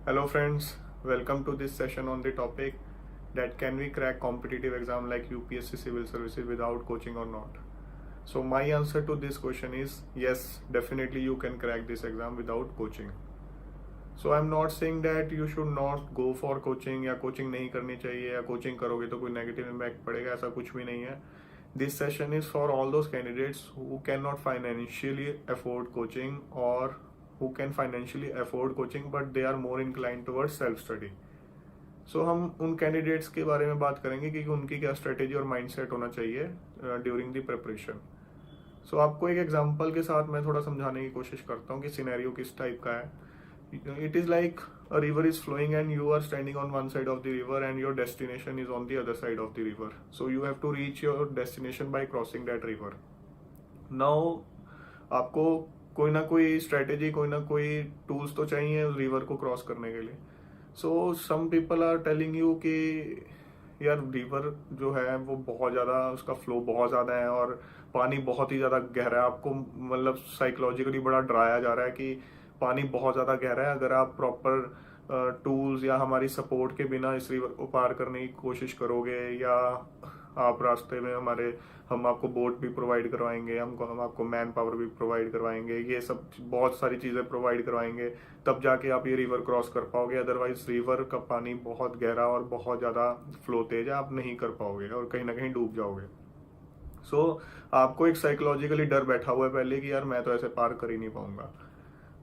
Hello friends, welcome to this session on the topic that can we crack competitive exam like UPSC Civil Services without coaching or not. So my answer to this question is yes, definitely you can crack this exam without coaching. So I'm not saying that you should not go for coaching या coaching नहीं करनी चाहिए या coaching करोगे तो कोई negative impact पड़ेगा, ऐसा कुछ भी नहीं है. This session is for all those candidates who cannot financially afford coaching or who can financially afford coaching but they are more inclined towards self study. So हम उन कैंडिडेट्स के बारे में बात करेंगे कि उनकी क्या स्ट्रेटेजी और माइंडसेट होना चाहिए ड्यूरिंग द प्रिपरेशन. सो आपको एक एग्जांपल के साथ मैं थोड़ा समझाने की कोशिश करता हूँ कि सिनेरियो किस टाइप का है. It is like a river is flowing and you are standing on one side of the river and your destination is on the other side of the river. So you have to reach your destination by crossing that river. Now आपको कोई ना कोई strategy, कोई ना कोई tools तो चाहिए उस रिवर को क्रॉस करने के लिए. So some people are telling you कि यार रिवर जो है वो बहुत ज़्यादा, उसका फ्लो बहुत ज़्यादा है और पानी बहुत ही ज़्यादा गहरा है. आपको मतलब साइकोलॉजिकली बड़ा डराया जा रहा है कि पानी बहुत ज़्यादा गहरा है. अगर आप प्रॉपर टूल्स या हमारी सपोर्ट के बिना इस रिवर को पार करने की कोशिश करोगे या आप रास्ते में हम आपको बोट भी प्रोवाइड करवाएंगे, हम आपको मैन पावर भी प्रोवाइड करवाएंगे, ये सब बहुत सारी चीज़ें प्रोवाइड करवाएंगे, तब जाके आप ये रिवर क्रॉस कर पाओगे. अदरवाइज रिवर का पानी बहुत गहरा और बहुत ज़्यादा फ्लो तेज है, आप नहीं कर पाओगे और कहीं ना कहीं डूब जाओगे. सो आपको एक साइकोलॉजिकली डर बैठा हुआ है पहले कि यार मैं तो ऐसे पार कर ही नहीं पाऊंगा.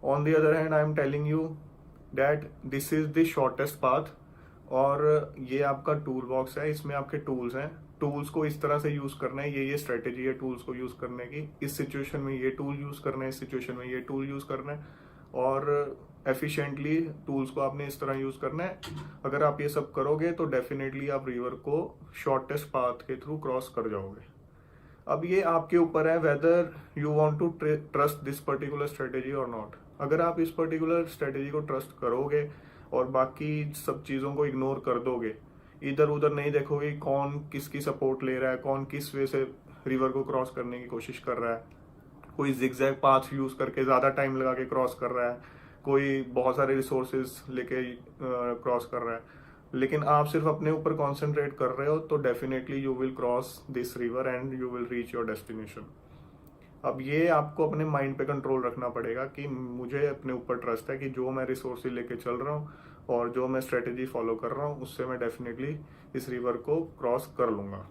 On the other hand I am telling you that this is the shortest path और ये आपका टूल बॉक्स है, इसमें आपके टूल्स हैं. टूल्स को इस तरह से यूज करना है, ये स्ट्रेटेजी है टूल्स को यूज करने की. इस सिचुएशन में ये टूल यूज करना है, इस सिचुएशन में ये टूल यूज करना है और एफिशिएंटली टूल्स को आपने इस तरह यूज करना है. अगर आप ये सब करोगे तो डेफिनेटली आप रिवर को शॉर्टेस्ट पाथ के थ्रू क्रॉस कर जाओगे. अब ये आपके ऊपर है whether you want to trust this particular strategy और नॉट. अगर आप इस पर्टिकुलर स्ट्रेटेजी को ट्रस्ट करोगे और बाकी सब चीज़ों को इग्नोर कर दोगे, इधर उधर नहीं देखोगे कौन किसकी सपोर्ट ले रहा है, कौन किस वे से रिवर को क्रॉस करने की कोशिश कर रहा है, कोई जिगजैग पाथ यूज करके ज़्यादा टाइम लगा के क्रॉस कर रहा है, कोई बहुत सारे रिसोर्सेज लेके क्रॉस कर रहा है, लेकिन आप सिर्फ अपने ऊपर कॉन्सेंट्रेट कर रहे हो तो definitely you will cross this river and you will reach your destination. अब ये आपको अपने माइंड पे कंट्रोल रखना पड़ेगा कि मुझे अपने ऊपर ट्रस्ट है कि जो मैं रिसोर्सेज लेके चल रहा हूँ और जो मैं स्ट्रेटेजी फॉलो कर रहा हूँ उससे मैं डेफिनेटली इस रिवर को क्रॉस कर लूँगा.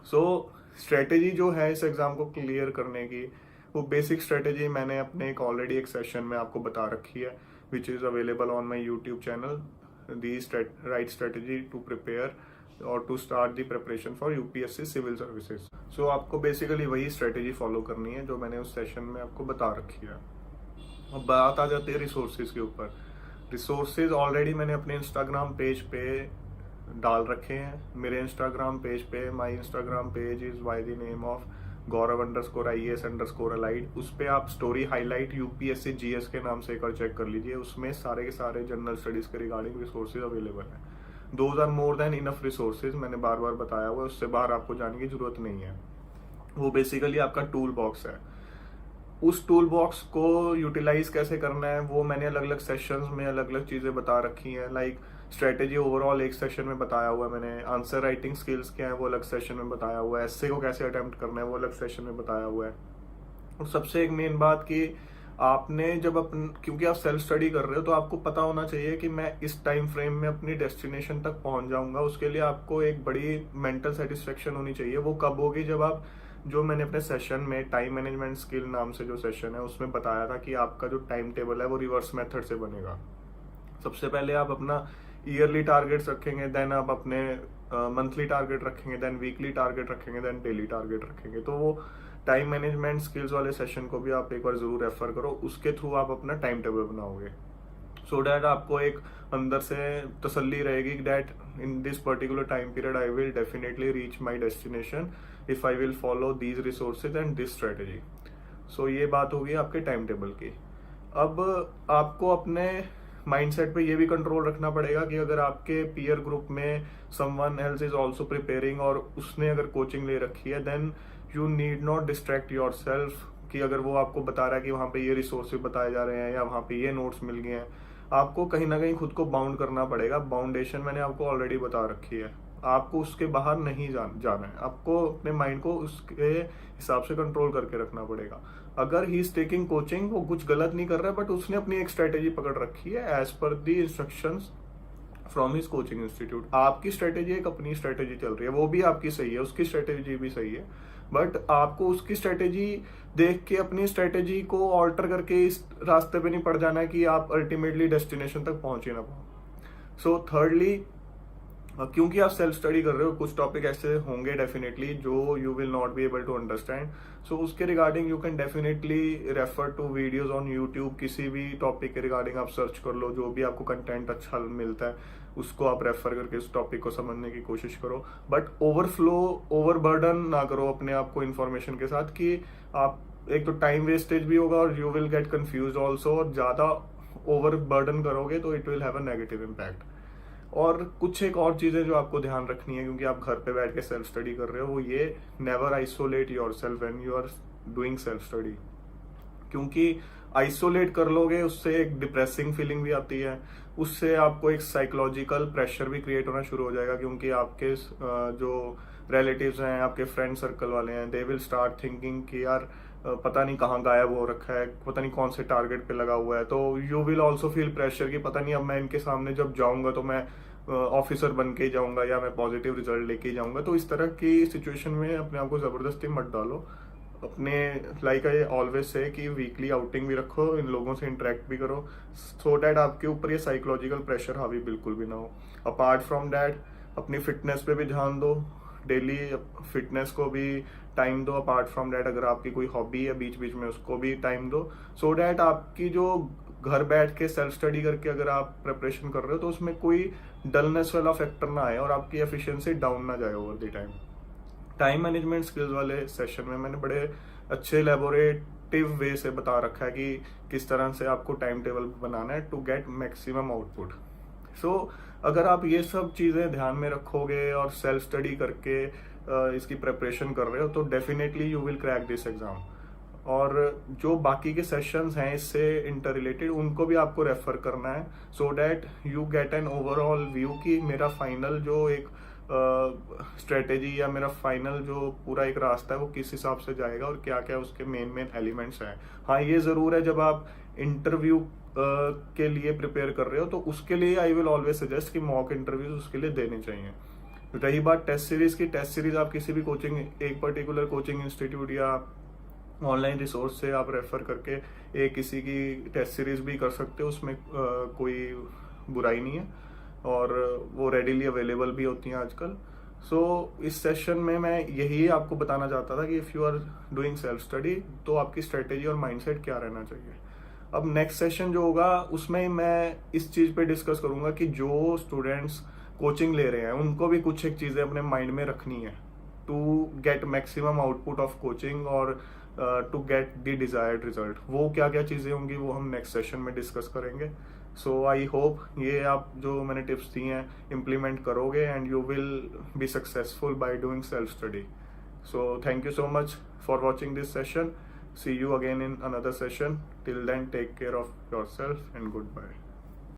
सो स्ट्रेटेजी जो है इस एग्ज़ाम को क्लियर करने की, वो बेसिक स्ट्रेटेजी मैंने अपने एक सेशन में आपको बता रखी है which is available on my YouTube channel, the right strategy to prepare और to start the preparation for UPSC civil services. So आपको बेसिकली वही स्ट्रेटेजी फॉलो करनी है जो मैंने उस सेशन में आपको बता रखी है. अब बात आ जाती है रिसोर्सेज के ऊपर. रिसोर्सेज ऑलरेडी मैंने अपने इंस्टाग्राम पेज पे डाल रखे हैं. मेरे इंस्टाग्राम पेज पे, my Instagram page is by the name of Gaurav_IAS_allied. उस पर आप स्टोरी हाईलाइट यूपीएससी जीएस के नाम से एक और चेक कर लीजिए. उसमें सारे के सारे जनरल स्टडीज के रिगार्डिंग रिसोर्सेज अवेलेबल हैं. Those are more than enough resources. मैंने बार बार बताया हुआ है, उससे बाहर आपको जाने की जरूरत नहीं है. वो बेसिकली आपका टूल बॉक्स है. उस टूल बॉक्स को यूटिलाइज कैसे करना है वो मैंने अलग अलग सेशंस में अलग अलग चीज़ें बता रखी हैं. लाइक स्ट्रेटेजी ओवरऑल एक सेशन में बताया हुआ है मैंने. आंसर राइटिंग स्किल्स क्या है वो अलग सेशन में बताया हुआ है. एस्से को कैसे अटेम्प्ट करना है वो अलग सेशन में बताया हुआ है. और सबसे एक मेन बात कि आपने जब क्योंकि आप सेल्फ स्टडी कर रहे हो तो आपको पता होना चाहिए कि मैं इस टाइम फ्रेम में अपनी डेस्टिनेशन तक पहुंच जाऊंगा. उसके लिए आपको एक बड़ी मेंटल सेटिस्फेक्शन होनी चाहिए. वो कब होगी? जब आप, जो मैंने अपने सेशन में टाइम मैनेजमेंट स्किल नाम से जो सेशन है उसमें बताया था कि आपका जो टाइम टेबल है वो रिवर्स मेथड से बनेगा. सबसे पहले आप अपना ईयरली टारगेट्स रखेंगे, देन आप अपने मंथली टारगेट रखेंगे, देन वीकली टारगेट रखेंगे, देन डेली टारगेट रखेंगे. तो वो टाइम मैनेजमेंट स्किल्स वाले सेशन को भी आप एक बार जरूर रेफर करो. उसके थ्रू आप अपना टाइम टेबल बनाओगे सो डैट आपको एक अंदर से तसल्ली रहेगी that in this particular time period I will definitely reach my destination if I will follow these resources and this strategy. So ये बात होगी आपके टाइम टेबल की. अब आपको अपने माइंडसेट पे ये भी कंट्रोल रखना पड़ेगा कि अगर आपके पीयर ग्रुप में someone else is also preparing और उसने अगर कोचिंग ले रखी है, then you need not distract yourself कि अगर वो आपको बता रहा है कि वहाँ पे ये रिसोर्सेज बताए जा रहे हैं या वहाँ पे ये नोट्स मिल गए हैं, आपको कहीं ना कहीं खुद को बाउंड करना पड़ेगा। बाउंडेशन मैंने आपको ऑलरेडी बता रखी है, आपको उसके बाहर नहीं जाना है, आपको अपने माइंड को उसके हिसाब से कंट्रोल करके रखना पड़ेगा। अगर ही इज टेकिंग कोचिंग, वो कुछ गलत नहीं कर रहा है, बट उसने अपनी एक स्ट्रेटेजी पकड़ रखी है as per the instructions from his coaching institute. आपकी स्ट्रेटेजी एक अपनी स्ट्रेटेजी चल रही है, वो भी आपकी सही है, उसकी स्ट्रेटेजी भी सही है, बट आपको उसकी स्ट्रेटेजी देख के अपनी स्ट्रेटेजी को ऑल्टर करके इस रास्ते पे नहीं पड़ जाना है कि आप अल्टीमेटली डेस्टिनेशन तक पहुंच ही ना पाओ। सो थर्डली, क्योंकि आप सेल्फ स्टडी कर रहे हो, कुछ टॉपिक ऐसे होंगे डेफिनेटली जो you will not be able to understand. So उसके regarding you can definitely refer to videos on YouTube. किसी भी टॉपिक के रिगार्डिंग आप सर्च कर लो, जो भी आपको कंटेंट अच्छा मिलता है उसको आप रेफर करके उस टॉपिक को समझने की कोशिश करो। बट ओवरबर्डन ना करो अपने आप को इन्फॉर्मेशन के साथ, कि आप एक तो टाइम वेस्टेज भी होगा और you will get confuse also, और ज्यादा ओवरबर्डन करोगे तो it will have a negative impact. और कुछ एक और चीजें जो आपको ध्यान रखनी है, क्योंकि आप घर पे बैठ के सेल्फ स्टडी कर रहे हो, वो ये, never isolate yourself when you are doing self study. क्योंकि आइसोलेट कर लोगे उससे एक डिप्रेसिंग फीलिंग भी आती है, उससे आपको एक साइकोलॉजिकल प्रेशर भी क्रिएट होना शुरू हो जाएगा, क्योंकि आपके जो रिलेटिव्स हैं, आपके फ्रेंड सर्कल वाले हैं, दे विल स्टार्ट थिंकिंग कि यार पता नहीं कहाँ गायब हो रखा है, पता नहीं कौन से टारगेट पे लगा हुआ है। तो you will also feel pressure कि पता नहीं अब मैं इनके सामने जब जाऊंगा तो मैं ऑफिसर बन के जाऊंगा या मैं पॉजिटिव रिजल्ट लेके जाऊंगा। तो इस तरह की सिचुएशन में अपने आप को जबरदस्ती मत डालो। अपने लाइक आई ऑलवेज से कि वीकली आउटिंग भी रखो, इन लोगों से इंटरेक्ट भी करो, सो डैट आपके ऊपर ये साइकोलॉजिकल प्रेशर हावी बिल्कुल भी ना हो। अपार्ट फ्रॉम डैट, अपनी फिटनेस पे भी ध्यान दो, डेली फिटनेस को भी टाइम दो। अपार्ट फ्रॉम डैट, अगर आपकी कोई हॉबी है बीच बीच में उसको भी टाइम दो, सो डैट आपकी जो घर बैठ के सेल्फ स्टडी करके अगर आप प्रिपरेशन कर रहे हो तो उसमें कोई डलनेस वाला फैक्टर ना आए और आपकी एफिशिएंसी डाउन ना जाए over the time. Time management skills वाले सेशन में मैंने बड़े अच्छे एलेबोरेटिव वे से बता रखा है कि किस तरह से आपको टाइम टेबल बनाना है टू गेट मैक्सिमम आउटपुट। सो अगर आप ये सब चीज़ें ध्यान में रखोगे और सेल्फ स्टडी करके इसकी प्रिपरेशन कर रहे हो तो definitely you will crack this exam. और जो बाकी के सेशंस हैं इससे इंटर रिलेटेड, उनको भी आपको रेफर करना है, so that you get an overall view कि मेरा फाइनल जो एक स्ट्रेटेजी या मेरा फाइनल जो पूरा एक रास्ता है वो किस हिसाब से जाएगा और क्या क्या उसके मेन एलिमेंट्स हैं। हाँ, ये ज़रूर है, जब आप इंटरव्यू के लिए प्रिपेयर कर रहे हो तो उसके लिए आई विल ऑलवेज सजेस्ट कि मॉक इंटरव्यूज उसके लिए देने चाहिए। रही बात टेस्ट सीरीज की, टेस्ट सीरीज आप किसी भी कोचिंग, एक पर्टिकुलर कोचिंग इंस्टीट्यूट या ऑनलाइन रिसोर्स से आप रेफर करके एक किसी की टेस्ट सीरीज भी कर सकते हो, उसमें कोई बुराई नहीं है और वो रेडीली अवेलेबल भी होती हैं आजकल। सो इस सेशन में मैं यही आपको बताना चाहता था कि if you are doing self study तो आपकी स्ट्रेटेजी और माइंडसेट क्या रहना चाहिए। अब नेक्स्ट सेशन जो होगा उसमें मैं इस चीज़ पे डिस्कस करूंगा कि जो स्टूडेंट्स कोचिंग ले रहे हैं उनको भी कुछ एक चीज़ें अपने माइंड में रखनी है to get maximum output of coaching और to get the desired result. वो क्या क्या चीज़ें होंगी वो हम नेक्स्ट सेशन में डिस्कस करेंगे। सो आई होप ये आप जो मैंने टिप्स दी हैं इम्प्लीमेंट करोगे and you will be successful by doing self study. So thank you so much for watching this session. See you again in another session. Till then, take care of yourself and goodbye.